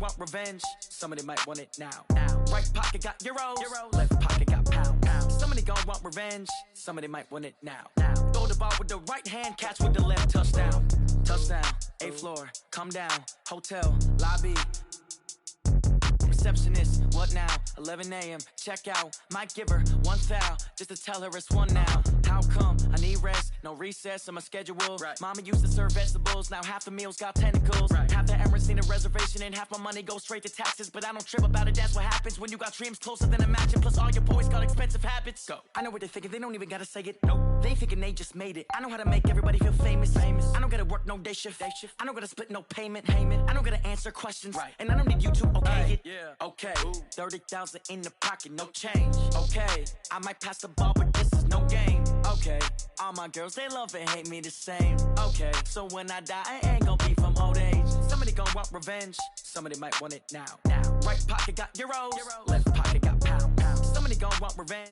want revenge. Somebody might want it now. Right pocket got euros. Left pocket got pound. Somebody gon' want revenge. Somebody might want it now. Throw the ball with the right hand, catch with the left. Touchdown. Touchdown. 8th floor. Come down. Hotel. Lobby. Receptionist, what now? 11 a.m. Check out. Might give her one foul just to tell her it's one now. How come? I need rest, no recess on my schedule. Right. Mama used to serve vegetables, now half the meals got tentacles. Right. Half the Emirates need a reservation and half my money goes straight to taxes. But I don't trip about it, that's what happens when you got dreams closer than a match. Plus all your boys got expensive habits. Go. I know what they're thinking, they don't even gotta say it. Nope. They thinking they just made it. I know how to make everybody feel famous. I don't gotta work no day shift. I don't gotta split no payment. I don't gotta answer questions. Right. And I don't need you to okay it. Yeah. Okay, 30,000 in the pocket, no change. Okay, I might pass the ball, but this is no game. Okay, all my girls, they love and hate me the same. Okay, so when I die, I ain't gon' be from old age. Somebody gon' want revenge, somebody might want it now. Right pocket got euros, left pocket got pound. Somebody gon' want revenge.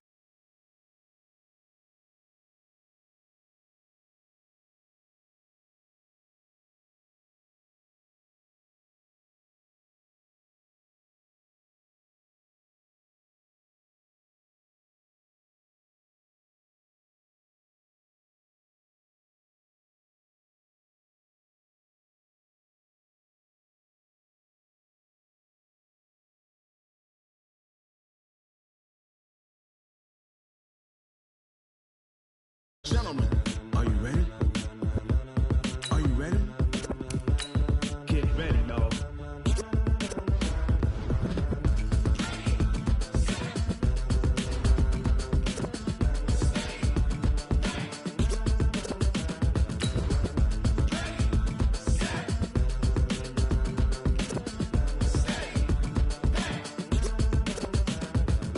Gentlemen, are you ready? Are you ready? Get ready, dog.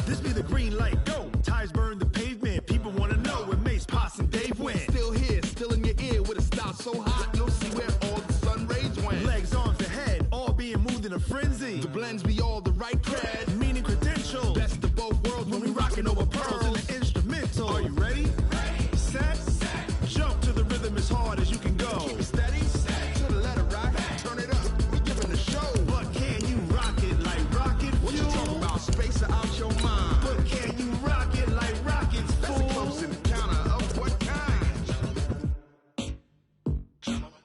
This be the green light, go. Tires burn the pavement. People want to know where Mace, Posse, and Dave went. Still here, still in your ear with a style so hot, you'll see where all the sun rays went. Legs, arms, and head, all being moved in a frenzy. The blends be all the right cred, meaning credentials. Best of both worlds when we rockin' over pearls in the instrumental. Are you ready? Set, jump to the rhythm as hard as you can go. Keep it steady, to the letter rock, turn it up, we giving the show. But can you rock it like rocket fuel? What you talking about, space out your mind? But can you rock it like rockets, fool? That's a close encounter of what kind? Gentlemen.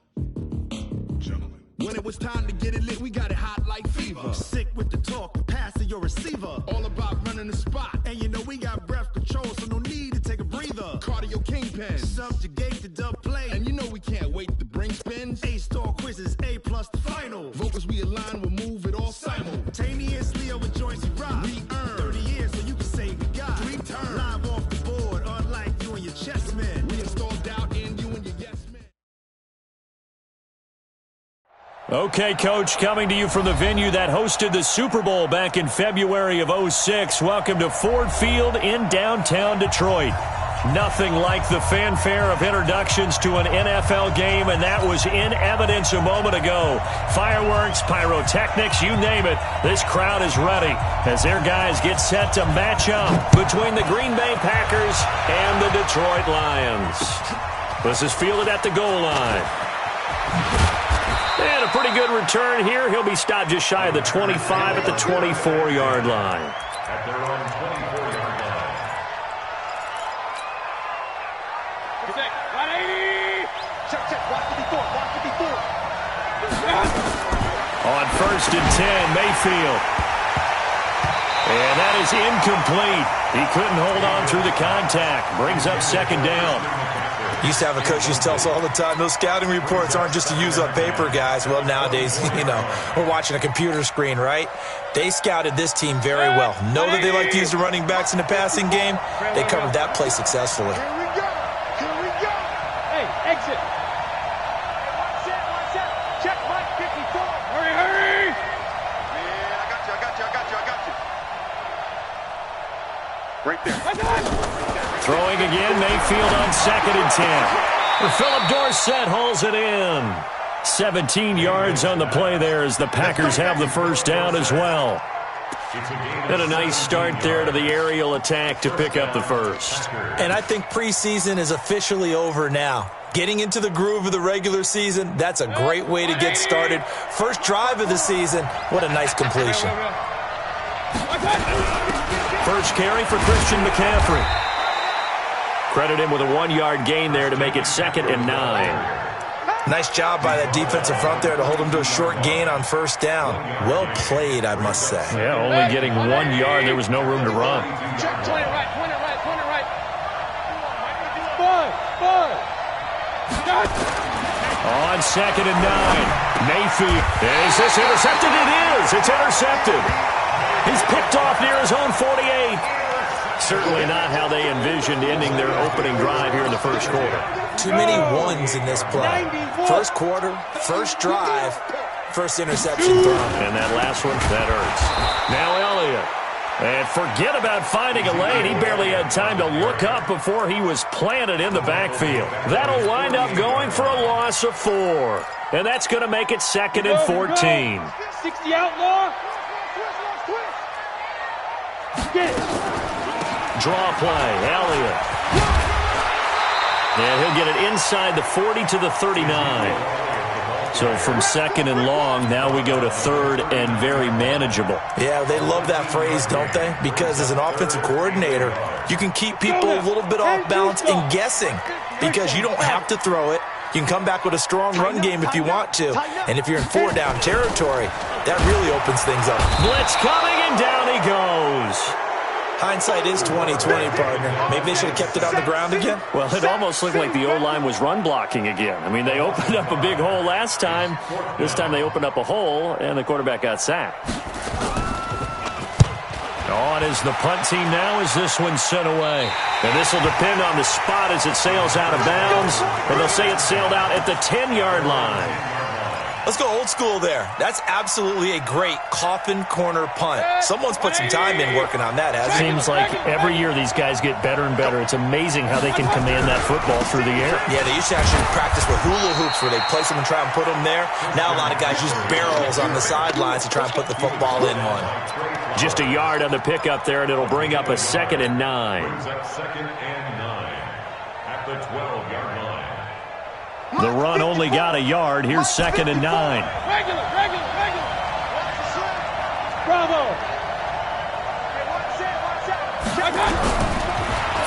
When it was time to get it lit, we got it hot like fever. Sick with the talk, pass to your receiver. All about running the spot. And you know we got breath control, so no need to take a breather. Cardio kingpin, subjugate the dub play. And you know we can't wait to bring spins. A-star quizzes, A+ the final. Vocals we align, we'll move it all simultaneously over joints we rock. We earn 30 years so you can say we got 3 turns. Live off the board, unlike you and your chess men. We install doubt in you and your yes men. Okay, Coach, coming to you from the venue that hosted the Super Bowl back in February of '06. Welcome to Ford Field in downtown Detroit. Nothing like the fanfare of introductions to an NFL game, and that was in evidence a moment ago. Fireworks, pyrotechnics, you name it. This crowd is ready as their guys get set to match up between the Green Bay Packers and the Detroit Lions. This is fielded at the goal line. And a pretty good return here. He'll be stopped just shy of the 25 at the 24-yard line. At their own 24-yard line. 180. Check. 154. On 1st and 10, Mayfield. And that is incomplete. He couldn't hold on through the contact. Brings up 2nd down. Used to have a coach used to tell us all the time, those scouting reports aren't just to use on paper, guys. Well, nowadays, you know, we're watching a computer screen, right? They scouted this team very well. Know that they like to use the running backs in the passing game. They covered that play successfully. Here we go. Hey, exit. Watch out. Check, Mike, 54. Hurry. Yeah, I got you. Right there. Throwing again, Mayfield on 2nd and 10. Philip Dorsett hauls it in. 17 yards on the play there as the Packers have the 1st down as well. And a nice start there to the aerial attack to pick up the 1st. And I think preseason is officially over now. Getting into the groove of the regular season, that's a great way to get started. First drive of the season, what a nice completion. First carry for Christian McCaffrey. Credit him with a 1-yard gain there to make it 2nd and 9. Nice job by that defensive front there to hold him to a short gain on first down. Well played, I must say. Yeah, only getting 1 yard. There was no room to run. Check, point it right. On 2nd and 9. Mayfield. Is this intercepted? It is. It's intercepted. He's picked off near his own 48. Certainly not how they envisioned ending their opening drive here in the first quarter. Too many ones in this play. First quarter, first drive, first interception thrown. And that last one, that hurts. Now Elliott. And forget about finding a lane. He barely had time to look up before he was planted in the backfield. That'll wind up going for a loss of 4. And that's going to make it 2nd and 14. 60 outlaw. Get it. Draw play, Elliott. And he'll get it inside the 40 to the 39. So from 2nd and long, now we go to 3rd and very manageable. Yeah, they love that phrase, don't they? Because as an offensive coordinator, you can keep people a little bit off balance and guessing because you don't have to throw it. You can come back with a strong run game if you want to. And if you're in 4-down territory, that really opens things up. Blitz coming, and down he goes. Hindsight is 20/20, partner. Maybe they should have kept it on the ground again. Well, it almost looked like the O-line was run blocking again. I mean, they opened up a big hole last time. This time they opened up a hole, and the quarterback got sacked. On is the punt team now as this one's sent away. And this will depend on the spot as it sails out of bounds. And they'll say it sailed out at the 10-yard line. Let's go old school there. That's absolutely a great coffin corner punt. Someone's put some time in working on that, hasn't it? Seems like every year these guys get better and better. It's amazing how they can command that football through the air. Yeah, they used to actually practice with hula hoops where they place them and try and put them there. Now a lot of guys use barrels on the sidelines to try and put the football in one. Just a yard on the pickup there, and it'll bring up a 2nd and 9. 2nd and 9 at the 12-yard line. The run only got a yard. Here's 2nd and 9. Regular. Bravo.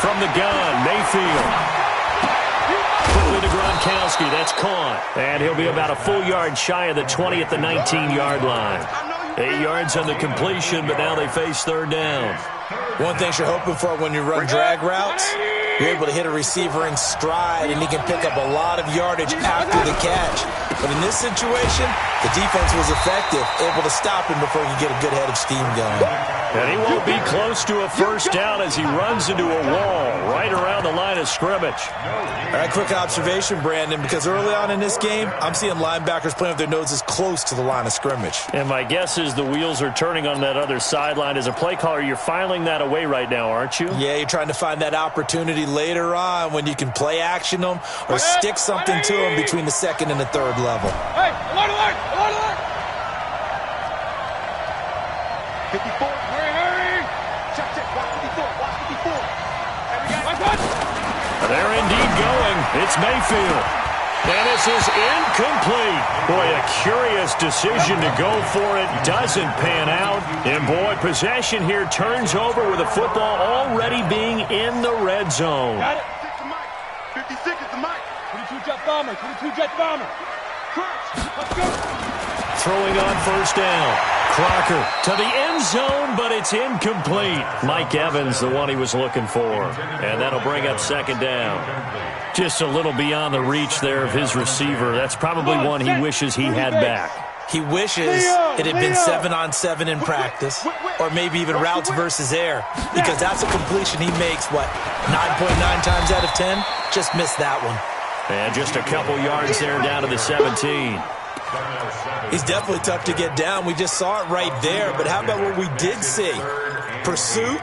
From the gun, Mayfield. Quickly to Gronkowski. That's caught. And he'll be about a full yard shy of the 20 at the 19-yard line. 8 yards on the completion, but now they face 3rd down. One thing you're hoping for when you run drag routes, you're able to hit a receiver in stride, and he can pick up a lot of yardage after the catch. But in this situation, the defense was effective, able to stop him before he could get a good head of steam going. And he won't be close to a first down as he runs into a wall right around the line of scrimmage. All right, quick observation, Brandon, because early on in this game, I'm seeing linebackers playing with their noses close to the line of scrimmage. And my guess is the wheels are turning on that other sideline. As a play caller, you're filing that away right now, aren't you? Yeah, you're trying to find that opportunity later on when you can play action them or stick something to them between the 2nd and the 3rd level. Hey, alert! 54, hurry! Check, watch 54. They're indeed going. It's Mayfield. And this is incomplete. Boy, a curious decision to go for it. Doesn't pan out. And boy, possession here turns over with the football already being in the red zone. Got it. 56 is the mic. 22 jet bomber. Let's go. Throwing on first down. Crocker to the end zone, but it's incomplete. Mike Evans, the one he was looking for. And that'll bring up 2nd down. Just a little beyond the reach there of his receiver. That's probably one he wishes he had back. He wishes it had been 7-on-7 in practice, or maybe even routes versus air, because that's a completion he makes, 9.9 times out of 10? Just missed that one. And just a couple yards there down to the 17. He's definitely tough to get down. We just saw it right there, but how about what we did see? Pursuit,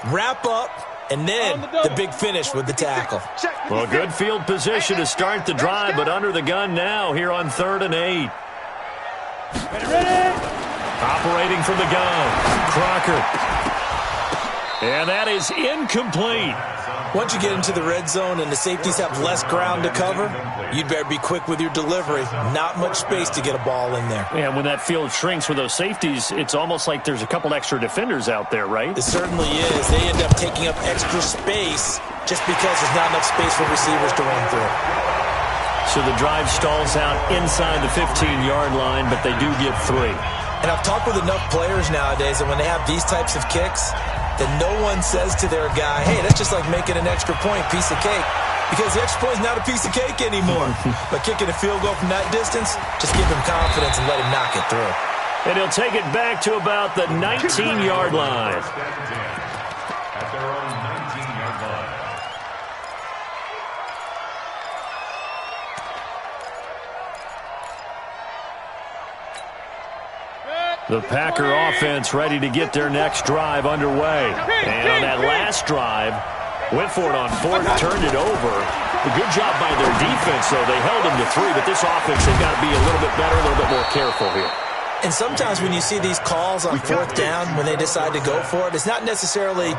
wrap up, and then the big finish with the tackle. Well, good field position to start the drive, but under the gun now here on 3rd and 8. Ready? Operating from the gun, Crocker. And that is incomplete. Once you get into the red zone and the safeties have less ground to cover, you'd better be quick with your delivery. Not much space to get a ball in there. Yeah, when that field shrinks with those safeties, it's almost like there's a couple extra defenders out there, right? It certainly is. They end up taking up extra space just because there's not enough space for receivers to run through. So the drive stalls out inside the 15-yard line, but they do get 3. And I've talked with enough players nowadays that when they have these types of kicks, that no one says to their guy, hey, that's just like making an extra point, piece of cake. Because the extra point is not a piece of cake anymore. But kicking a field goal from that distance, just give him confidence and let him knock it through. And he'll take it back to about the 19-yard line. At their own 19-yard line. The Packer offense ready to get their next drive underway. And on that last drive, went for it on 4th, turned it over. A good job by their defense, though. They held them to 3, but this offense, they've got to be a little bit better, a little bit more careful here. And sometimes when you see these calls on 4th down, when they decide to go for it, it's not necessarily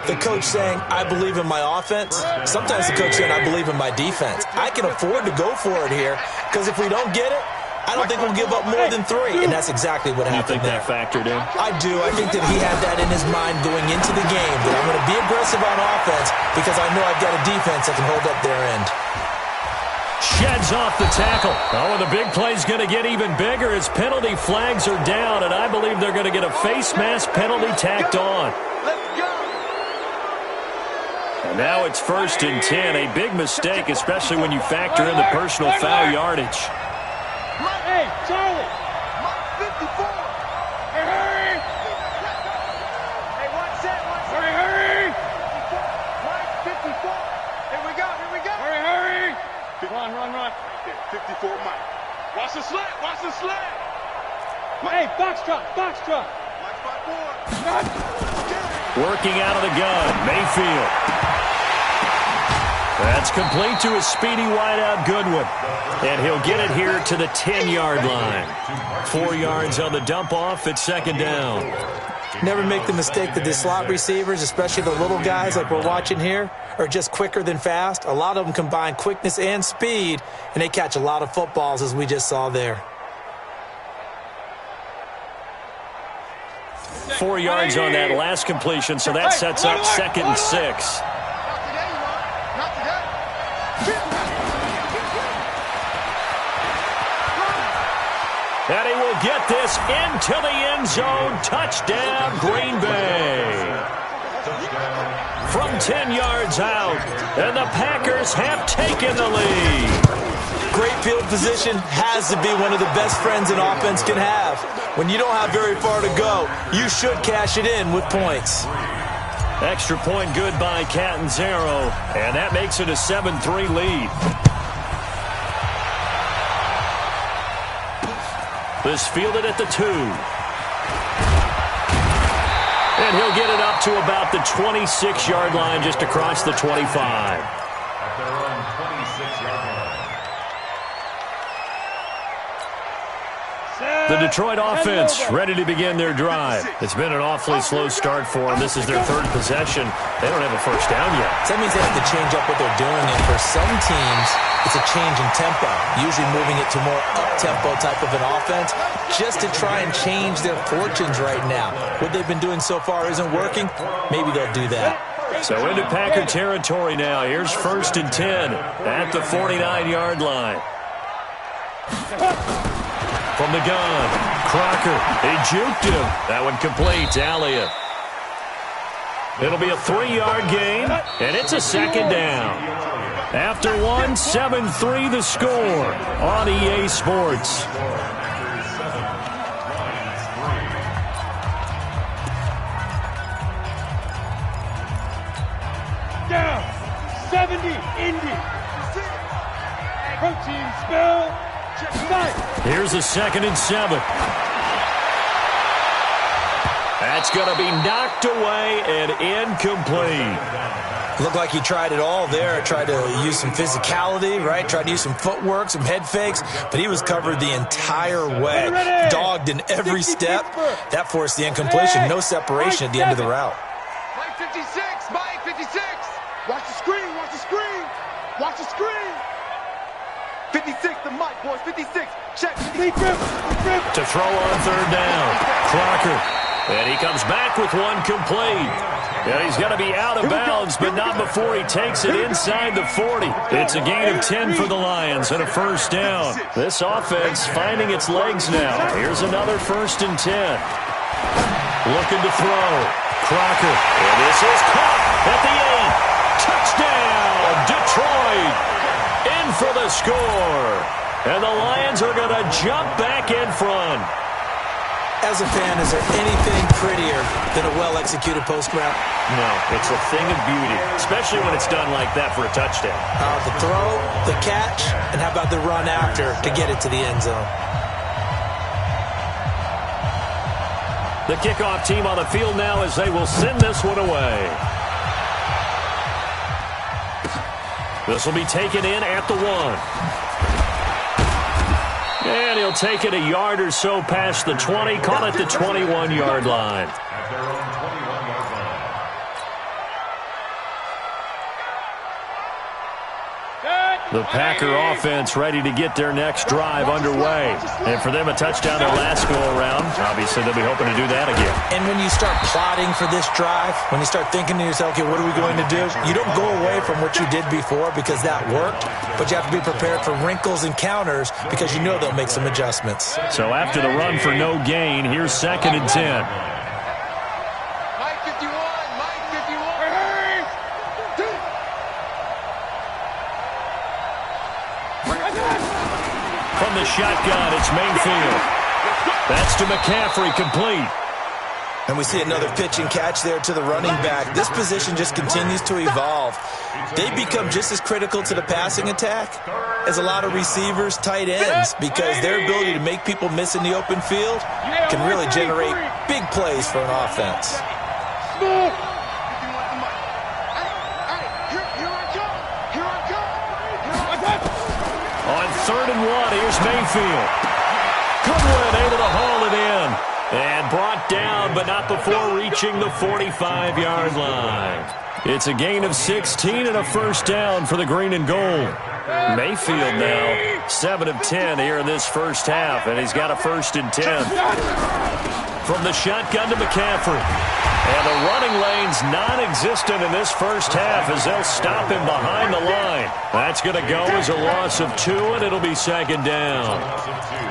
the coach saying, I believe in my offense. Sometimes the coach saying, I believe in my defense. I can afford to go for it here, because if we don't get it, I don't think we'll give up more than 3, and that's exactly what happened there. You think that factored in? I do. I think that he had that in his mind going into the game, that I'm going to be aggressive on offense because I know I've got a defense that can hold up their end. Sheds off the tackle. Oh, and the big play's going to get even bigger as penalty flags are down, and I believe they're going to get a face mask penalty tacked on. Let's go. And now it's 1st and 10, a big mistake, especially when you factor in the personal foul yardage. Hey, Charlie. 54. Hey, hurry. Hey, one set. Hurry. 54. Here we go. Hurry. Run. 54, Mike. Watch the slant. Hey, box truck. Watch 5-4. Working out of the gun, Mayfield. That's complete to his speedy wideout, Goodwin. And he'll get it here to the 10-yard line. 4 yards on the dump-off at 2nd down. Never make the mistake that the slot receivers, especially the little guys like we're watching here, are just quicker than fast. A lot of them combine quickness and speed, and they catch a lot of footballs, as we just saw there. 4 yards on that last completion, so that sets up 2nd and 6. And he will get this into the end zone. Touchdown, Green Bay. From 10 yards out, and the Packers have taken the lead. Great field position has to be one of the best friends an offense can have. When you don't have very far to go, you should cash it in with points. Extra point good by Catanzaro, and that makes it a 7-3 lead. This fielded at the 2. And he'll get it up to about the 26-yard line, just across the 25. At their own 26-yard line. The Detroit offense ready to begin their drive. It's been an awfully slow start for them. This is their 3rd possession. They don't have a first down yet. So that means they have to change up what they're doing, and for some teams, it's a change in tempo, usually moving it to more up-tempo type of an offense, just to try and change their fortunes right now. What they've been doing so far isn't working. Maybe they'll do that. So into Packer territory now. Here's 1st and 10 at the 49-yard line. From the gun, Crocker, he juked him. That one complete, Elliott. It'll be a 3-yard gain, and it's a 2nd down. After 7-3 the score on EA Sports. Down. 70, Indy. Protein spell. Here's a 2nd and 7. That's going to be knocked away and incomplete. Looked like he tried it all there. Tried to use some physicality, right? Tried to use some footwork, some head fakes, but he was covered the entire way. Dogged in every step. That forced the incompletion. No separation at the end of the route. Mike 56, Mike 56. Watch the Watch the screen. 56, the mic, boys. 56. Check. 56. To throw on third down. Crocker. And he comes back with one complete. And he's going to be out of bounds, but not before he takes it inside the 40. It's a gain of 10 for the Lions and a first down. This offense finding its legs now. Here's another 1st and 10. Looking to throw. Crocker. And this is caught at the 8. Touchdown, Detroit. In for the score. And the Lions are going to jump back in front. As a fan, is there anything prettier than a well-executed post route? No, it's a thing of beauty, especially when it's done like that for a touchdown. The throw, the catch, and how about the run after to get it to the end zone? The kickoff team on the field now as they will send this one away. This will be taken in at the 1. And he'll take it a yard or so past the 20, call it the 21-yard line. At their own 21-yard line. The Packer offense ready to get their next drive underway. And for them, a touchdown their last go-around. Obviously, they'll be hoping to do that again. And when you start plotting for this drive, when you start thinking to yourself, okay, what are we going to do? You don't go away from what you did before because that worked, but you have to be prepared for wrinkles and counters because you know they'll make some adjustments. So after the run for no gain, here's 2nd and 10. Mike 51. Mike 51. From the shotgun, it's Mayfield. That's to McCaffrey, complete. And we see another pitch and catch there to the running back. This position just continues to evolve. They become just as critical to the passing attack as a lot of receivers, tight ends, because their ability to make people miss in the open field can really generate big plays for an offense. On 3rd and 1, here's Mayfield. Goodwin able to haul it in. And brought down, but not before reaching the 45-yard line. It's a gain of 16 and a first down for the green and gold. Mayfield now 7 of 10 here in this first half, and he's got a 1st and 10. From the shotgun to McCaffrey. And the running lane's non-existent in this first half as they'll stop him behind the line. That's going to go as a loss of 2, and it'll be 2nd down. Loss of 2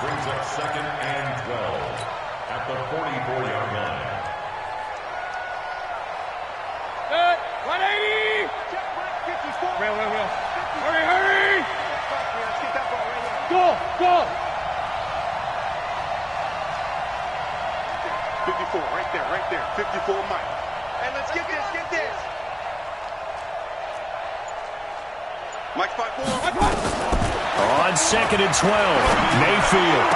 brings up 2nd and 12 at the 44-yard line. 180. Will. Hurry. Go. 54, right there. 54, Mike. And let's get this. Mike's 5-4. On 2nd and 12, Mayfield.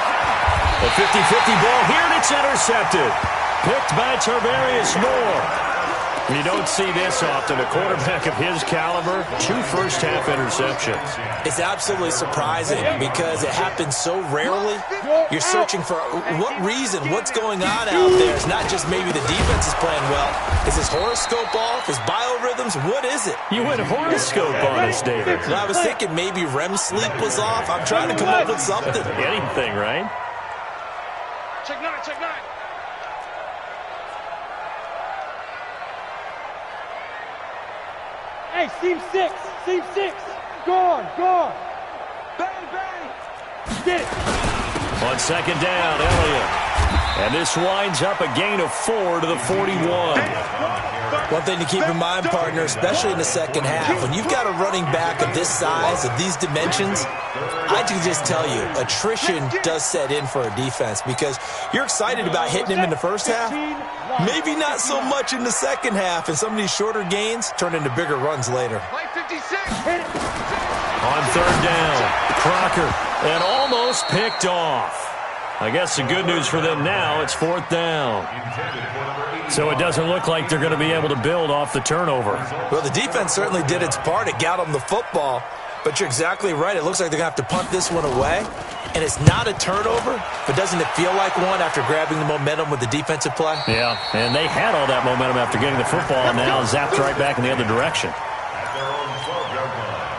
A 50-50 ball here, and it's intercepted. Picked by Tarvarius Moore. You don't see this often. A quarterback of his caliber, 2 first-half interceptions. It's absolutely surprising because it happens so rarely. You're searching for what reason, what's going on out there. It's not just maybe the defense is playing well. Is his horoscope off? His biorhythms? What is it? You went horoscope on us, David. Well, I was thinking maybe REM sleep was off. I'm trying to come up with something. Anything, right? Check 9. Hey, seam 6. Gone. Bang. Get it. On 2nd down, Elliott. And this winds up a gain of 4 to the 41. One thing to keep in mind, partner, especially in the second half, when you've got a running back of this size, of these dimensions, I can just tell you, attrition does set in for a defense because you're excited about hitting him in the first half. Maybe not so much in the second half, and some of these shorter gains turn into bigger runs later. Mike 56. Hit it. On 3rd down, Crocker, and almost picked off. I guess the good news for them now, it's 4th down. So it doesn't look like they're going to be able to build off the turnover. Well, the defense certainly did its part. It got them the football. But you're exactly right. It looks like they're going to have to punt this one away. And it's not a turnover, but doesn't it feel like one after grabbing the momentum with the defensive play? Yeah, and they had all that momentum after getting the football, and now zapped right back in the other direction. At their own 12-yard line.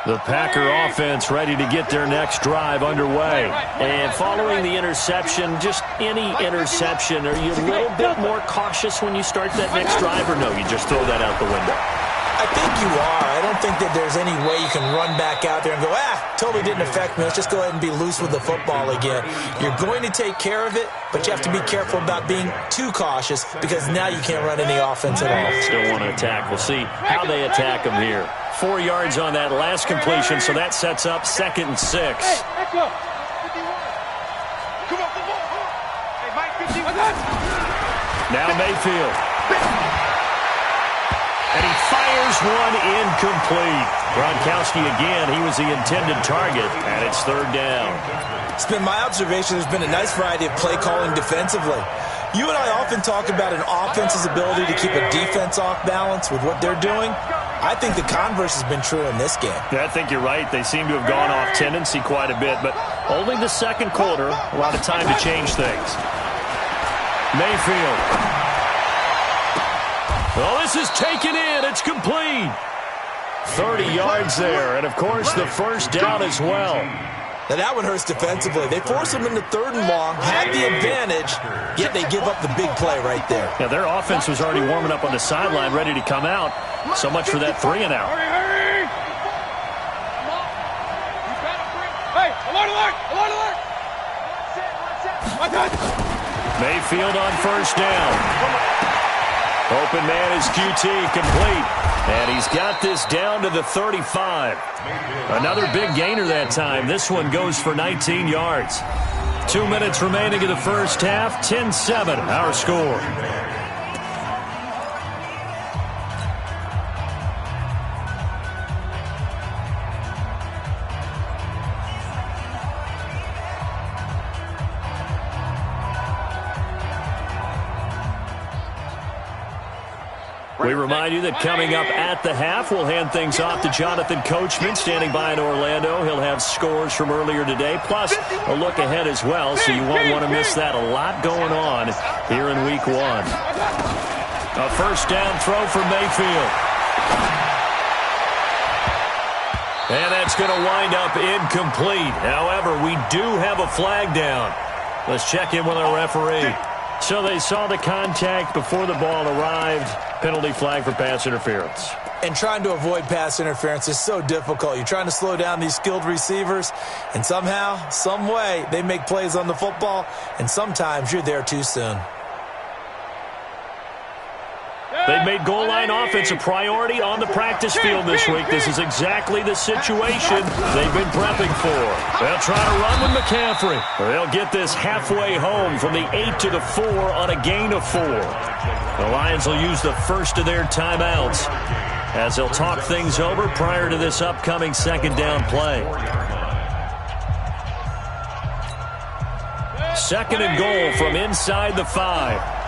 The Packer offense ready to get their next drive underway. And following the interception, just any interception, are you a little bit more cautious when you start that next drive, or no, you just throw that out the window? I think you are. I don't think that there's any way you can run back out there and go, totally didn't affect me. Let's just go ahead and be loose with the football again. You're going to take care of it, but you have to be careful about being too cautious because now you can't run any offense at all. Still want to attack. We'll see how they attack them here. 4 yards on that last completion, so that sets up 2nd and 6. Now Mayfield. And he fires one incomplete. Gronkowski again, he was the intended target, and it's 3rd down. It's been my observation there's been a nice variety of play calling defensively. You and I often talk about an offense's ability to keep a defense off balance with what they're doing. I think the converse has been true in this game. Yeah, I think you're right. They seem to have gone off tendency quite a bit, but only the 2nd quarter, a lot of time to change things. Mayfield. Well, this is taken in. It's complete. 30 yards there, and, of course, the 1st down as well. Now, that one hurts defensively. They force them into 3rd and long, had the advantage, yet they give up the big play right there. Yeah, their offense was already warming up on the sideline, ready to come out. So much for that 3 and out. Hurry! Hey, alert, alert, alert, alert! Mayfield on 1st down. Open man is QT, complete. And he's got this down to the 35. Another big gainer that time. This one goes for 19 yards. 2 minutes remaining in the 1st half. 10-7, our score. We remind you that coming up at the half, we'll hand things off to Jonathan Coachman, standing by in Orlando. He'll have scores from earlier today, plus a look ahead as well, so you won't want to miss that. A lot going on here in Week 1. A 1st down throw for Mayfield. And that's going to wind up incomplete. However, we do have a flag down. Let's check in with our referee. So they saw the contact before the ball arrived. Penalty flag for pass interference. And trying to avoid pass interference is so difficult. You're trying to slow down these skilled receivers, and somehow, some way, they make plays on the football, and sometimes you're there too soon. They've made goal line offense a priority on the practice field this week. This is exactly the situation they've been prepping for. They'll try to run with McCaffrey. They'll get this halfway home from the 8 to the 4 on a gain of 4. The Lions will use the first of their timeouts as they'll talk things over prior to this upcoming 2nd down play. 2nd and goal from inside the 5.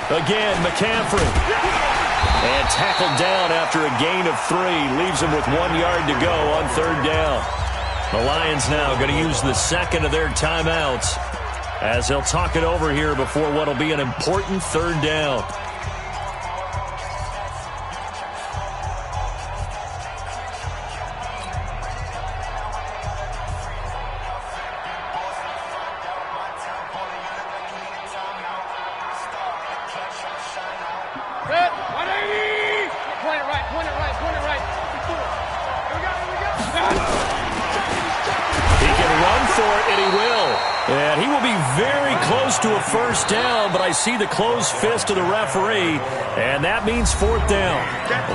Again, McCaffrey. And tackled down after a gain of 3. Leaves him with 1 yard to go on 3rd down. The Lions now going to use the 2nd of their timeouts as they'll talk it over here before what will be an important 3rd down. And he will be very close to a 1st down, but I see the closed fist of the referee, and that means 4th down.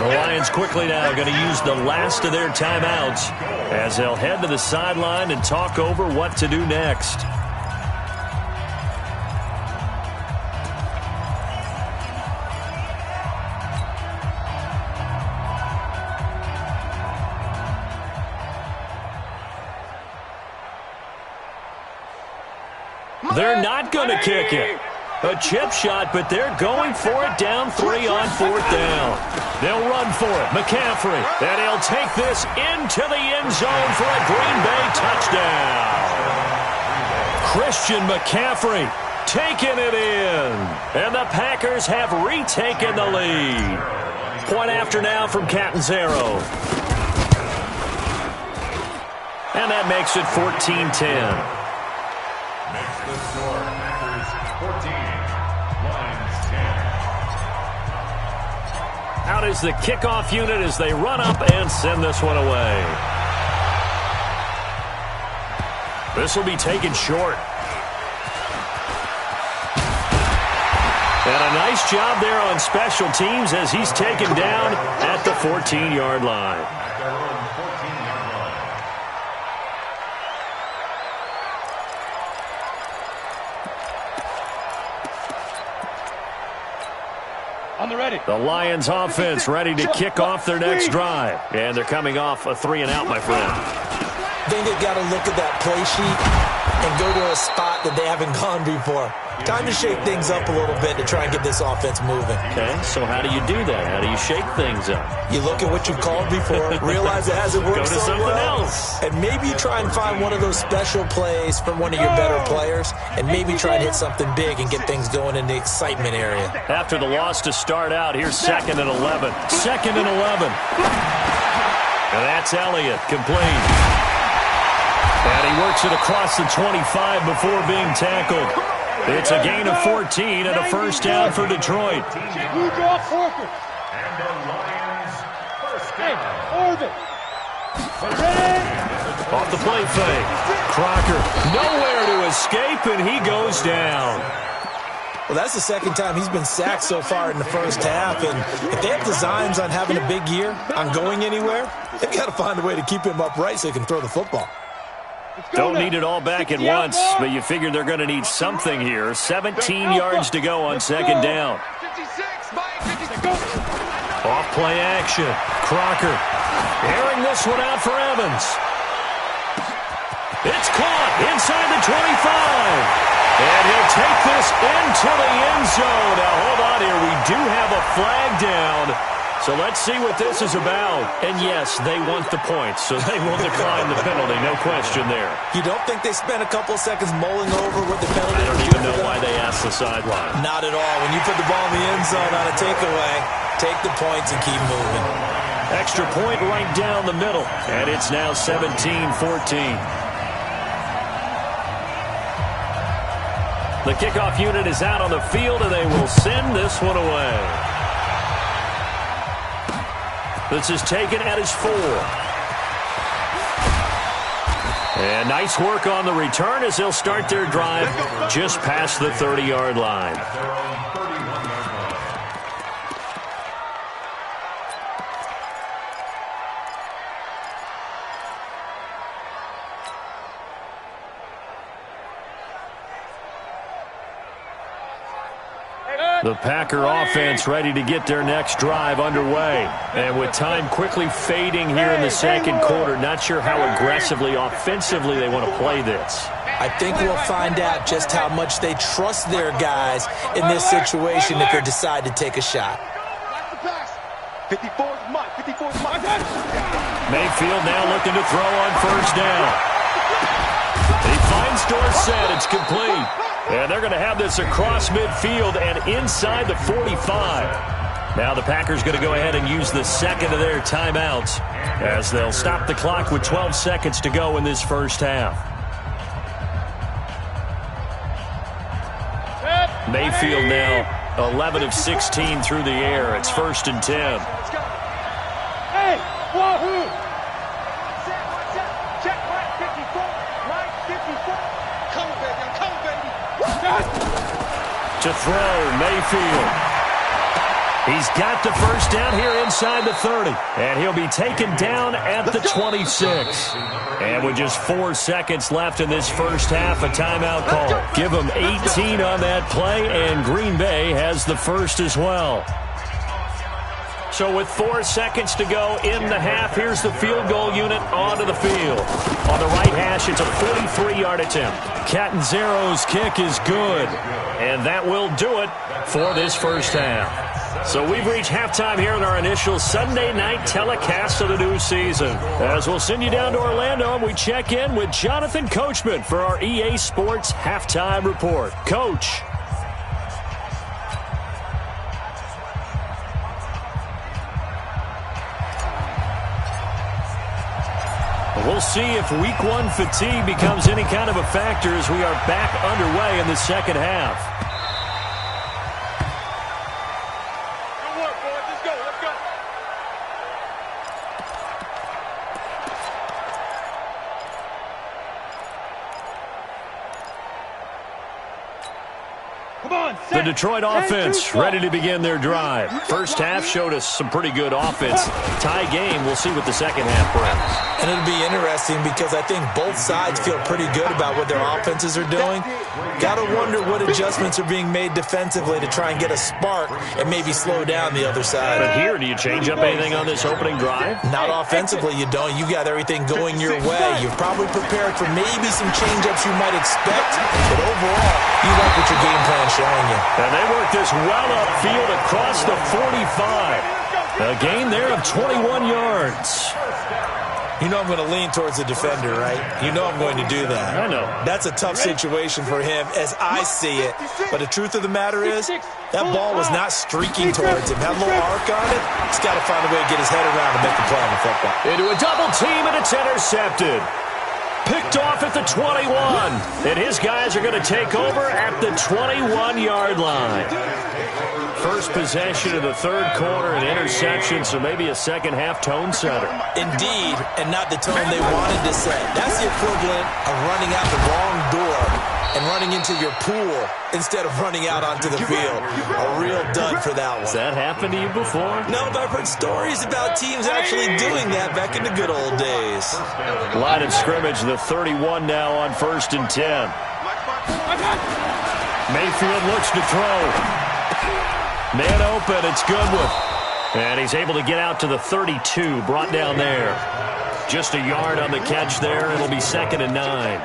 The Lions quickly now going to use the last of their timeouts as they'll head to the sideline and talk over what to do next. They're not going to kick it. A chip shot, but they're going for it down 3 on 4th down. They'll run for it. McCaffrey. And he'll take this into the end zone for a Green Bay touchdown. Christian McCaffrey taking it in. And the Packers have retaken the lead. Point after now from Catanzaro. And that makes it 14-10. Makes the score Packers 14, Lions 10. Out is the kickoff unit as they run up and send this one away. This will be taken short. And a nice job there on special teams as he's taken down at the 14-yard line. At their own 14-yard line. On the ready. The Lions offense ready to kick off their next drive. And they're coming off a 3-and-out, my friend. I think they've got to look at that play sheet and go to a spot that they haven't gone before. Time to shake things up a little bit to try and get this offense moving. Okay, so how do you do that? How do you shake things up? You look at what you've called before, realize it hasn't worked Go to so something well, else. and maybe you try and find one of those special plays from one of your better players, and maybe try and hit something big and get things going in the excitement area. After the loss to start out, here's 2nd and 11. 2nd and 11. And that's Elliott, complete. And he works it across the 25 before being tackled. It's a gain of 14 and a first down for Detroit. Blue draw Forker. And the Lions first Hey, down. Orbit. Ready? Off the play fake. Crocker nowhere to escape, and he goes down. Well, that's the second time he's been sacked so far in the first half, and if they have designs on having a big year, on going anywhere, they've got to find a way to keep him upright so he can throw the football. Don't need it all back at once, but you figure they're going to need something here. 17 yards to go on 2nd down. 56, Mike, 56. Off play action. Crocker airing this one out for Evans. It's caught inside the 25. And he'll take this into the end zone. Now, hold on here. We do have a flag down. So let's see what this is about. And yes, they want the points, so they will decline the penalty. No question there. You don't think they spent a couple of seconds mulling over what the penalty I don't would do even for know them? why they asked the sideline. Not at all. When you put the ball in the end zone on a takeaway, take the points and keep moving. Extra point right down the middle. And it's now 17-14. The kickoff unit is out on the field, and they will send this one away. This is taken at his 4. And nice work on the return as they'll start their drive just past the 30-yard line. At their own 31-yard line. The Packer offense ready to get their next drive underway. And with time quickly fading here in the second quarter, not sure how aggressively, offensively they want to play this. I think we'll find out just how much they trust their guys in this situation if they decide to take a shot. 54's Mike. 54's Mike. Mayfield now looking to throw on first down. He finds Dorsett. It's complete. And they're going to have this across midfield and inside the 45. Now the Packers going to go ahead and use the second of their timeouts as they'll stop the clock with 12 seconds to go in this first half. Mayfield now 11 of 16 through the air. It's 1st and 10. Hey, wahoo! Check Mike 54. Mike 54. Come, baby. I'm coming, baby. To throw, Mayfield. He's got the first down here inside the 30. And he'll be taken down at the 26. And with just 4 seconds left in this first half, a timeout call. Give them 18 on that play, and Green Bay has the first as well. So with 4 seconds to go in the half, here's the field goal unit onto the field. On the right hash, it's a 43-yard attempt. Catanzaro's kick is good. And that will do it for this first half. So we've reached halftime here in our initial Sunday night telecast of the new season. As we'll send you down to Orlando, and we check in with Jonathan Coachman for our EA Sports Halftime Report. Coach. We'll see if week one fatigue becomes any kind of a factor as we are back underway in the second half. Good work, boys. Let's go. Let's go. Come on, The Detroit offense ready to begin their drive. First half showed us some pretty good offense. Tie game, we'll see what the second half brings. And it'll be interesting because I think both sides feel pretty good about what their offenses are doing. Got to wonder what adjustments are being made defensively to try and get a spark and maybe slow down the other side. But here, do you change up anything on this opening drive? Not offensively, you don't. You got everything going your way. You've probably prepared for maybe some change-ups you might expect, but overall, you like what your game plan's showing you. And they work this well upfield across the 45. A gain there of 21 yards. You know I'm going to lean towards the defender, right? You know I'm going to do that. I know. That's a tough situation for him as I see it. But the truth of the matter is, that ball was not streaking towards him. That little arc on it, he's got to find a way to get his head around and make a play on the football. Into a double team, and it's intercepted. Picked off at the 21. And his guys are going to take over at the 21-yard line. First possession of the third quarter, an interception, so maybe a second-half tone setter. Indeed, and not the tone they wanted to set. That's the equivalent of running out the wrong door and running into your pool instead of running out onto the field. A real dud for that one. Has that happened to you before? No, but I've heard stories about teams actually doing that back in the good old days. Line of scrimmage, the 31 now on 1st and 10. Mayfield looks to throw. Man open, it's Goodwin. And he's able to get out to the 32, brought down there. Just a yard on the catch there. It'll be 2nd and 9.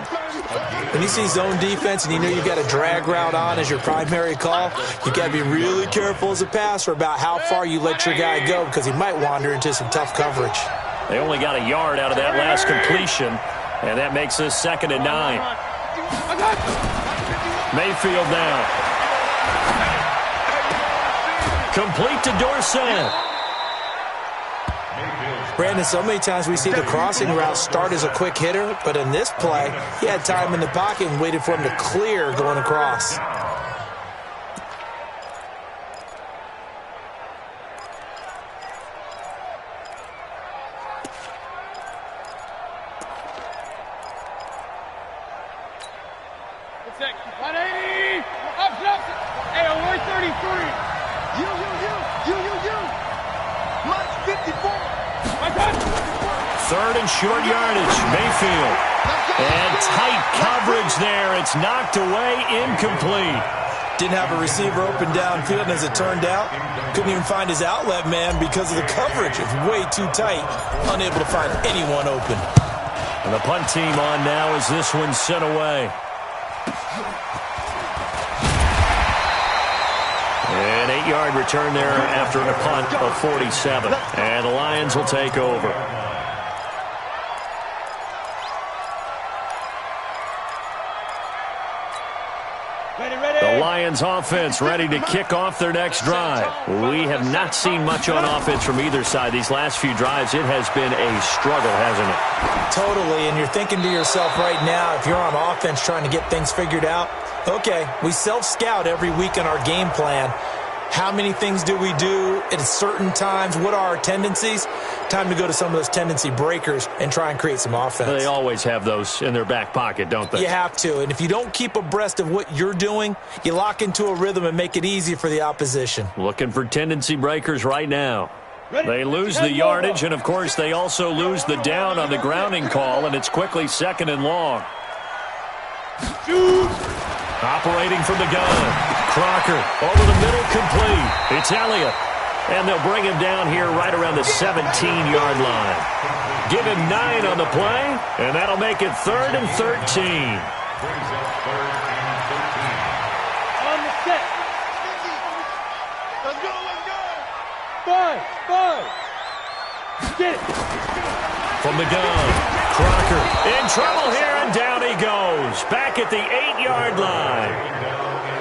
When you see zone defense and you know you've got a drag route on as your primary call, you got to be really careful as a passer about how far you let your guy go because he might wander into some tough coverage. They only got a yard out of that last completion, and that makes this 2nd and 9. Mayfield now. Complete to Dorsett. Brandon, so many times we see the crossing route start as a quick hitter, but in this play, he had time in the pocket and waited for him to clear going across. Third and short yardage, Mayfield. And tight coverage there. It's knocked away, incomplete. Didn't have a receiver open downfield, and as it turned out, couldn't even find his outlet man because of the coverage. It's way too tight, unable to find anyone open. And the punt team on now as this one's sent away. An 8-yard return there after a punt of 47. And the Lions will take over. The Lions offense ready to kick off their next drive. We have not seen much on offense from either side. These last few drives, it has been a struggle, hasn't it? Totally, and you're thinking to yourself right now, if you're on offense trying to get things figured out, okay, we self-scout every week in our game plan. How many things do we do at certain times? What are our tendencies? Time to go to some of those tendency breakers and try and create some offense. They always have those in their back pocket, don't they? You have to, and if you don't keep abreast of what you're doing, you lock into a rhythm and make it easy for the opposition. Looking for tendency breakers right now. They lose the yardage, and, of course, they also lose the down on the grounding call, and it's quickly 2nd and long. Operating from the gun. Crocker over the middle, complete. It's Elliott. And they'll bring him down here right around the 17-yard line. Give him 9 on the play, and that'll make it 3rd and 13. On the set. Let's go, let's go. Get it. From the gun, Crocker in trouble here, and down he goes. Back at the 8-yard line.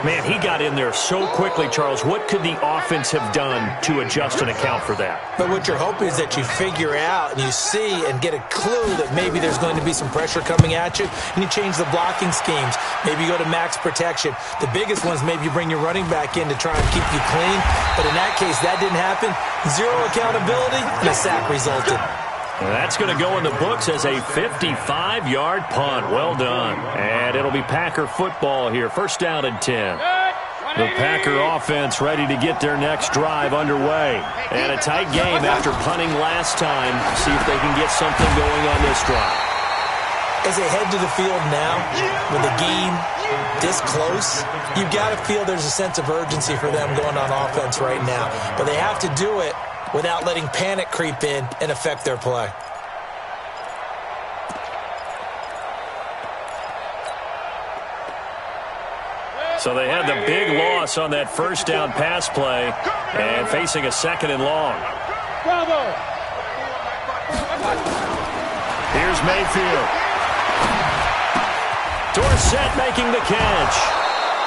Man, he got in there so quickly, Charles. What could the offense have done to adjust and account for that? But what you're hoping is that you figure out and you see and get a clue that maybe there's going to be some pressure coming at you, and you change the blocking schemes. Maybe you go to max protection. The biggest ones, maybe you bring your running back in to try and keep you clean. But in that case, that didn't happen. Zero accountability, and a sack resulted. And that's going to go in the books as a 55-yard punt. Well done. And it'll be Packer football here. First down and 10. The Packer offense ready to get their next drive underway. And a tight game after punting last time. See if they can get something going on this drive. As they head to the field now, with the game this close, you've got to feel there's a sense of urgency for them going on offense right now. But they have to do it without letting panic creep in and affect their play. So they had the big loss on that first down pass play and facing a second and long. Bravo. Here's Mayfield. Dorsett making the catch.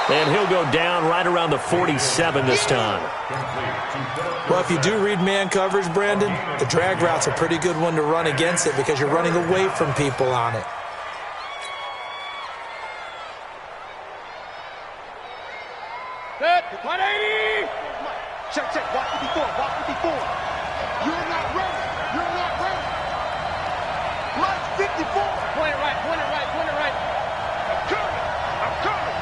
And he'll go down right around the 47 this time. Well, if you do read man coverage, Brandon, the drag route's a pretty good one to run against it because you're running away from people on it. Set. 180. Check. Walk 54. Walk 54. You're not ready. You're not ready. Line 54. Point it right. I'm coming.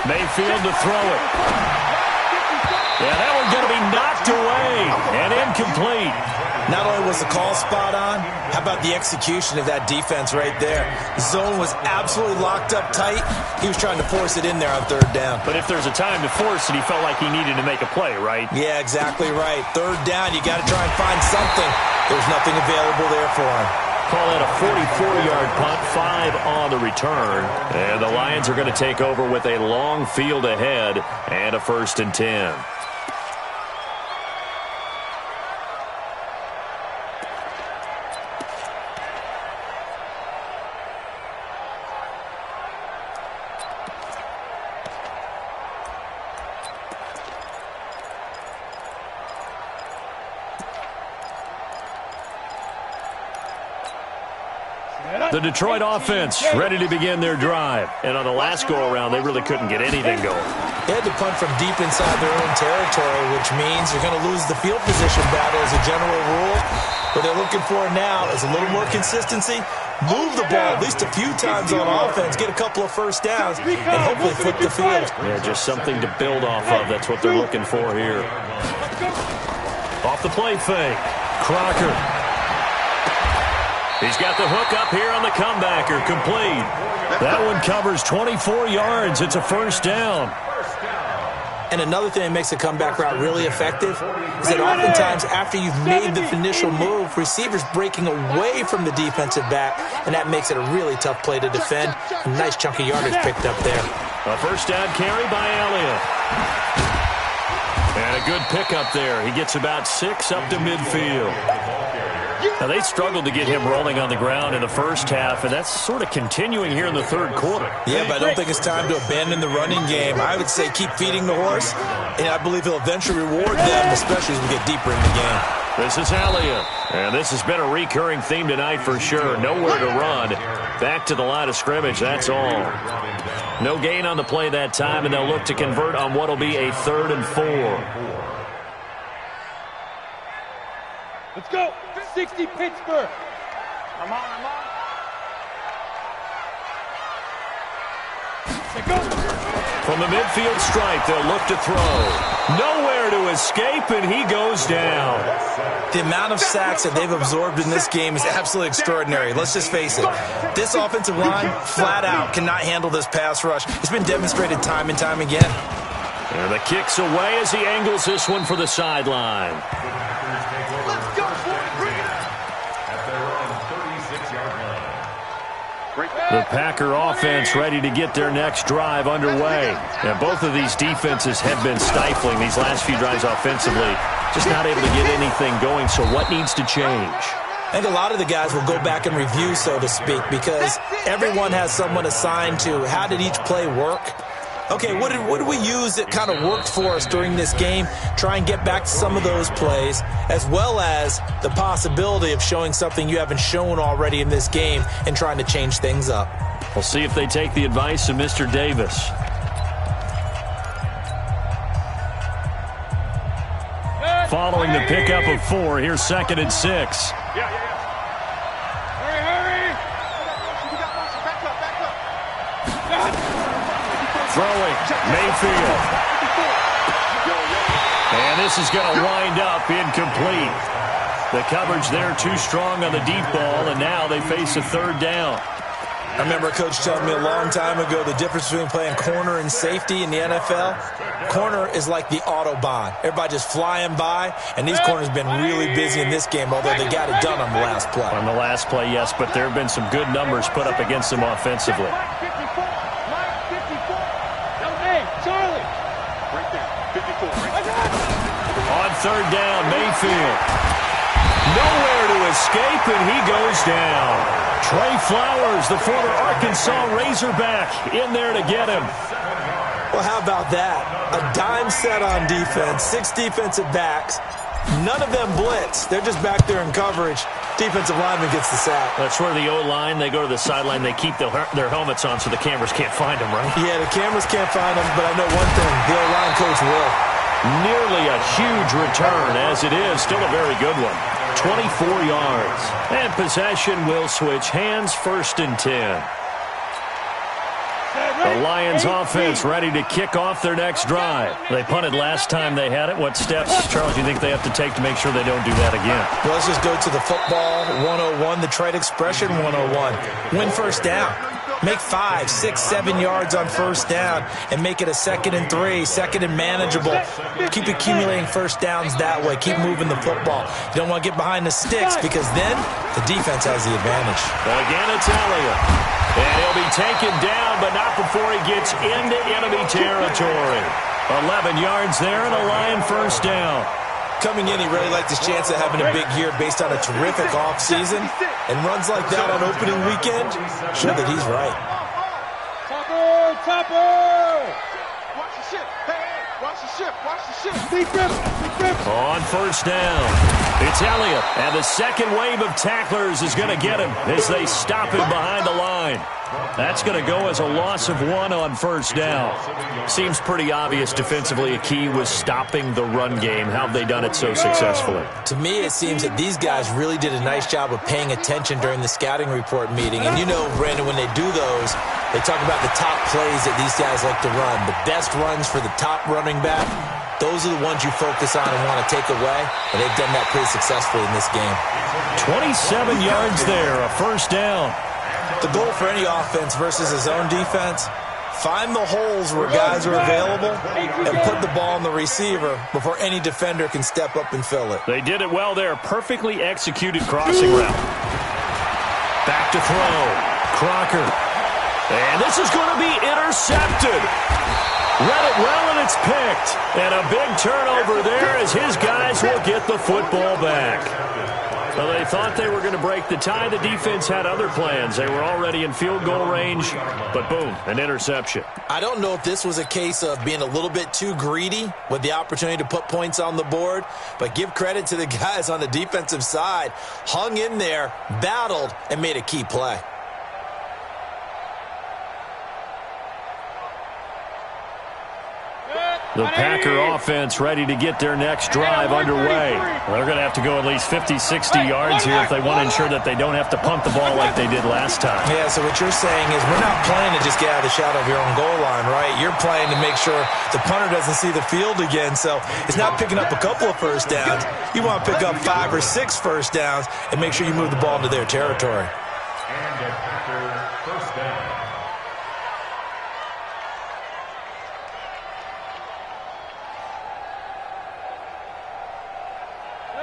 Mayfield to throw it. Yeah, that one's going to be knocked away and incomplete. Not only was the call spot on, how about the execution of that defense right there? The zone was absolutely locked up tight. He was trying to force it in there on third down. But if there's a time to force it, he felt like he needed to make a play, right? Yeah, exactly right. Third down, you got to try and find something. There's nothing available there for him. Call that a 44-yard punt, 5 on the return. And the Lions are going to take over with a long field ahead and a 1st and 10. The Detroit offense ready to begin their drive. And on the last go-around, they really couldn't get anything going. They had to punt from deep inside their own territory, which means you're going to lose the field position battle as a general rule. What they're looking for now is a little more consistency. Move the ball at least a few times on offense, get a couple of first downs, and hopefully flip the field. Yeah, just something to build off of. That's what they're looking for here. Off the play fake. Crocker. He's got the hook up here on the comebacker. Complete. That one covers 24 yards. It's a 1st down. And another thing that makes the comeback route really effective is that oftentimes after you've made the initial move, receivers breaking away from the defensive back, and that makes it a really tough play to defend. A nice chunk of yardage picked up there. A 1st down carry by Elliott. And a good pickup there. He gets about 6 up to midfield. Now, they struggled to get him rolling on the ground in the first half, and that's sort of continuing here in the third quarter. Yeah, but I don't think it's time to abandon the running game. I would say keep feeding the horse, and I believe he'll eventually reward them, especially as we get deeper in the game. This is Elliott, and this has been a recurring theme tonight for sure. Nowhere to run. Back to the line of scrimmage, that's all. No gain on the play that time, and they'll look to convert on what will be a 3rd and 4. Let's go. 60 Pittsburgh. I'm on. Go. From the midfield stripe, they'll look to throw. Nowhere to escape, and he goes down. The amount of sacks that they've absorbed in this game is absolutely extraordinary. Let's just face it. This offensive line, flat out, cannot handle this pass rush. It's been demonstrated time and time again. And the kick's away as he angles this one for the sideline. Let's go, boy. Bring it up. At their own 36-yard line. Great. The Packer offense ready to get their next drive underway. And both of these defenses have been stifling these last few drives offensively. Just not able to get anything going, so what needs to change? I think a lot of the guys will go back and review, so to speak, because everyone has someone assigned to how did each play work. Okay, what did we use that kind of worked for us during this game? Try and get back to some of those plays, as well as the possibility of showing something you haven't shown already in this game and trying to change things up. We'll see if they take the advice of Mr. Davis. Following the pickup of 4, here's 2nd and 6. Throwing, Mayfield. And this is going to wind up incomplete. The coverage there too strong on the deep ball, and now they face a 3rd down. I remember a coach telling me a long time ago the difference between playing corner and safety in the NFL. Corner is like the Autobahn. Everybody just flying by, and these corners have been really busy in this game, although they got it done on the last play. On the last play, yes, but there have been some good numbers put up against them offensively. On 3rd down, Mayfield. Nowhere to escape, and he goes down. Trey Flowers, the former Arkansas Razorback, in there to get him. Well, how about that? A dime set on defense, 6 defensive backs. None of them blitz. They're just back there in coverage. Defensive lineman gets the sack. That's where the O-line, they go to the sideline, they keep their helmets on so the cameras can't find them, right? Yeah, the cameras can't find them, but I know one thing, the O-line coach will. Nearly a huge return, as it is. Still a very good one. 24 yards. And possession will switch hands, 1st and 10. The Lions offense ready to kick off their next drive. They punted last time they had it. What steps, Charles, do you think they have to take to make sure they don't do that again? Well, let's just go to the football 101, the trade expression 101. Win 1st down. Make 5, 6, 7 yards on 1st down and make it a 2nd and 3, 2nd and manageable. Keep accumulating 1st downs that way. Keep moving the football. You don't want to get behind the sticks because then the defense has the advantage. Again, it's Elliott. And he'll be taken down, but not before he gets into enemy territory. 11 yards there and a Lion 1st down. Coming in, he really liked his chance of having a big year based on a terrific offseason. And runs like that on opening weekend show that he's right. Topper! Watch the ship. Hey, watch the ship. Watch the ship. Deep grip. On 1st down, it's Elliott. And the 2nd wave of tacklers is going to get him as they stop him behind the line. That's going to go as a loss of 1 on 1st down. Seems pretty obvious defensively a key was stopping the run game. How have they done it so successfully? To me, it seems that these guys really did a nice job of paying attention during the scouting report meeting. And you know, Brandon, when they do those, they talk about the top plays that these guys like to run. The best runs for the top running back, those are the ones you focus on and want to take away. And they've done that pretty successfully in this game. 27 yards there, a 1st down. The goal for any offense versus his own defense, find the holes where guys are available and put the ball on the receiver before any defender can step up and fill it. They did it well there. Perfectly executed crossing route. Back to throw. Crocker. And this is going to be intercepted. Read it well, and it's picked. And a big turnover there as his guys will get the football back. Well, they thought they were going to break the tie. The defense had other plans. They were already in field goal range, but boom, an interception. I don't know if this was a case of being a little bit too greedy with the opportunity to put points on the board, but give credit to the guys on the defensive side. Hung in there, battled, and made a key play. The Packer offense ready to get their next drive underway. They're going to have to go at least 50, 60 yards here if they want to ensure that they don't have to punt the ball like they did last time. Yeah, so what you're saying is we're not playing to just get out of the shadow of your own goal line, right? You're playing to make sure the punter doesn't see the field again. So it's not picking up a couple of 1st downs. You want to pick up 5 or 6 1st downs and make sure you move the ball into their territory. And a Packer 1st down.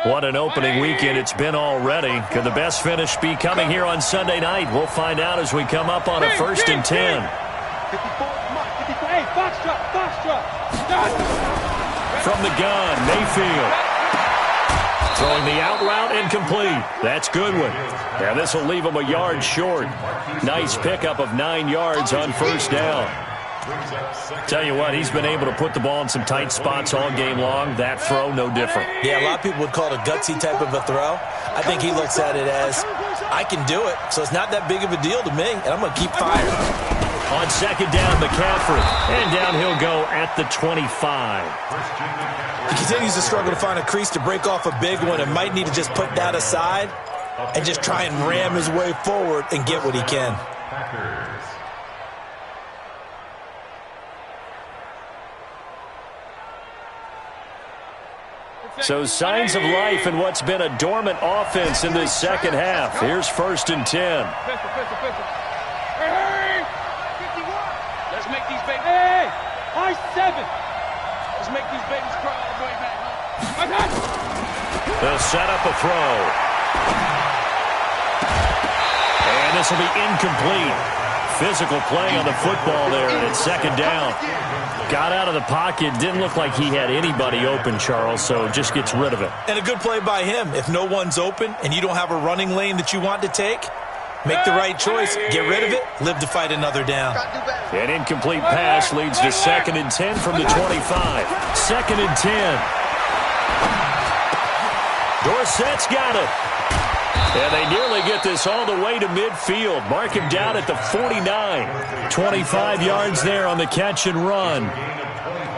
What an opening weekend it's been already. Could the best finish be coming here on Sunday night? We'll find out as we come up on a 1st and 10. 54, hey, box drop. From the gun, Mayfield. Throwing the out route incomplete. That's Goodwin. And this will leave him a yard short. Nice pickup of 9 yards on 1st down. Tell you what, he's been able to put the ball in some tight spots all game long. That throw, no different. Yeah, a lot of people would call it a gutsy type of a throw. I think he looks at it as, I can do it, so it's not that big of a deal to me, and I'm going to keep firing. On 2nd down, McCaffrey. And down he'll go at the 25. He continues to struggle to find a crease to break off a big one and might need to just put that aside and just try and ram his way forward and get what he can. So signs of life in what's been a dormant offense in this second half. Here's 1st and 10. Hey! Let's make these babies. Hey! High 7. Let's make these babies cry all the way back. They'll set up a throw. And this will be incomplete. Physical play on the football there, and it's 2nd down. Got out of the pocket. Didn't look like he had anybody open, Charles, so just gets rid of it. And a good play by him. If no one's open and you don't have a running lane that you want to take, make the right choice. Get rid of it. Live to fight another down. An incomplete pass leads to 2nd and 10 from the 25. 2nd and 10. Dorsett's got it. And they nearly get this all the way to midfield. Mark him down at the 49. 25 yards there on the catch and run.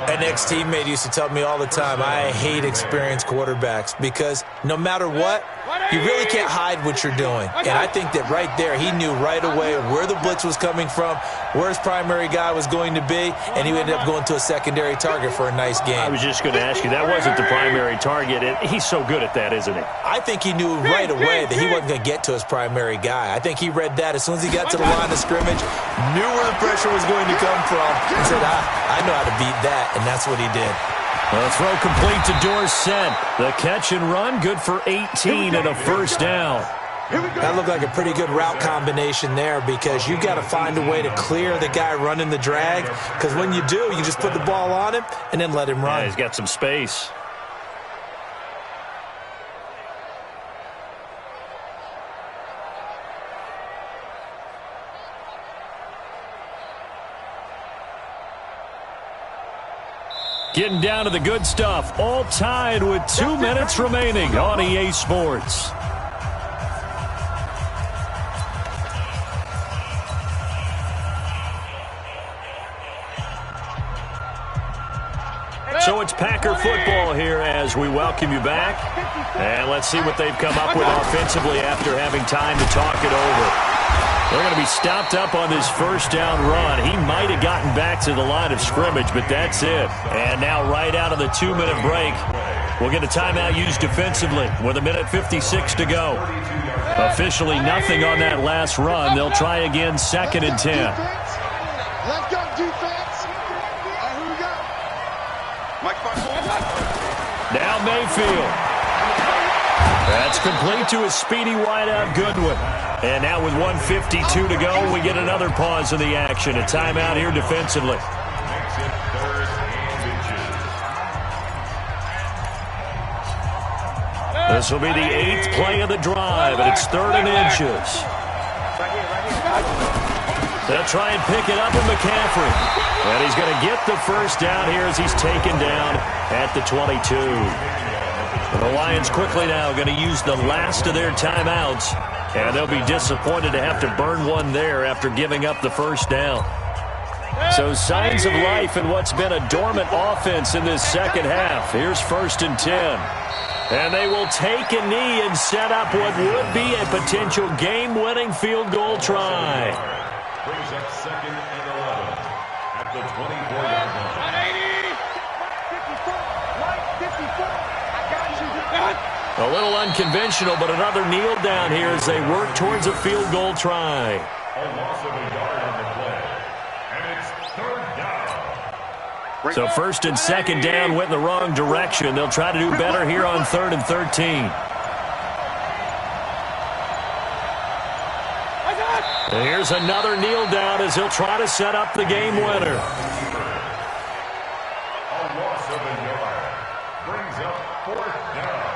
An ex-teammate used to tell me all the time, I hate experienced quarterbacks because no matter what, you really can't hide what you're doing. And I think that right there, he knew right away where the blitz was coming from, where his primary guy was going to be, and he ended up going to a secondary target for a nice game. I was just going to ask you, that wasn't the primary target, and he's so good at that, isn't he? I think he knew right away that he wasn't going to get to his primary guy. I think he read that as soon as he got to the line of scrimmage, knew where the pressure was going to come from, and said, I know how to beat that, and that's what he did. The throw complete to Dorsett. The catch and run, good for 18 and a 1st down. That looked like a pretty good route combination there because you got to find a way to clear the guy running the drag because when you do, you just put the ball on him and then let him run. Yeah, he's got some space. Getting down to the good stuff. All tied with 2 minutes remaining on EA Sports. So it's Packer football here as we welcome you back. And let's see what they've come up with offensively after having time to talk it over. They're going to be stopped up on this 1st down run. He might have gotten back to the line of scrimmage, but that's it. And now right out of the 2-minute break, we'll get a timeout used defensively with 1:56 to go. Officially nothing on that last run. They'll try again 2nd and 10. Let's go, defense. Who we got? Mike Now Mayfield. That's complete to a speedy wideout Goodwin. And now with 1:52 to go, we get another pause in the action. A timeout here defensively. This will be the 8th play of the drive, and it's 3rd and inches. They'll try and pick it up with McCaffrey. And he's going to get the 1st down here as he's taken down at the 22. The Lions quickly now going to use the last of their timeouts. And they'll be disappointed to have to burn one there after giving up the 1st down. So signs of life in what's been a dormant offense in this second half. Here's 1st and 10. And they will take a knee and set up what would be a potential game-winning field goal try. Brings up 2nd and 11 at the 24-yard line. 54. I got you. A little unconventional, but another kneel down here as they work towards a field goal try. A loss of a yard on the play, and it's 3rd down. So first and second down went in the wrong direction. They'll try to do better here on 3rd and 13. And here's another kneel down as he'll try to set up the game winner. A loss of a yard brings up 4th down.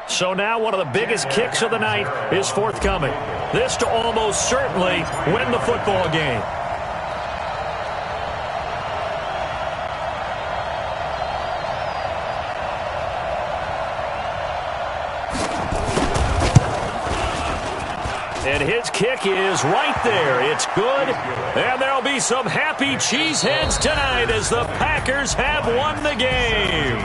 So now one of the biggest kicks of the night is forthcoming. This to almost certainly win the football game. And his kick is right there. It's good. And there'll be some happy cheeseheads tonight as the Packers have won the game.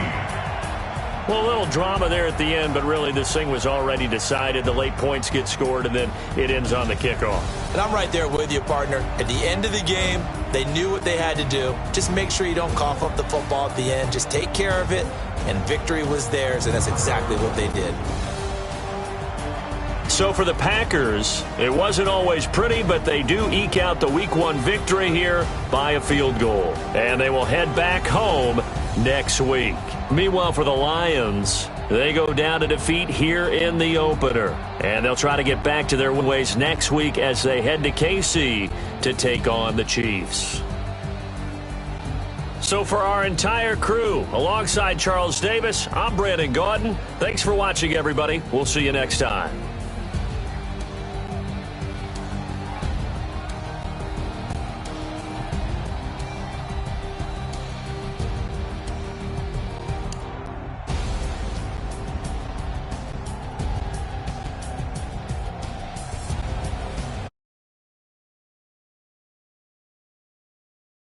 Well, a little drama there at the end, but really this thing was already decided. The late points get scored, and then it ends on the kickoff. And I'm right there with you, partner. At the end of the game, they knew what they had to do. Just make sure you don't cough up the football at the end. Just take care of it, and victory was theirs, and that's exactly what they did. So for the Packers, it wasn't always pretty, but they do eke out the Week 1 victory here by a field goal. And they will head back home next week. Meanwhile, for the Lions, they go down to defeat here in the opener. And they'll try to get back to their ways next week as they head to KC to take on the Chiefs. So for our entire crew, alongside Charles Davis, I'm Brandon Gaudin. Thanks for watching, everybody. We'll see you next time.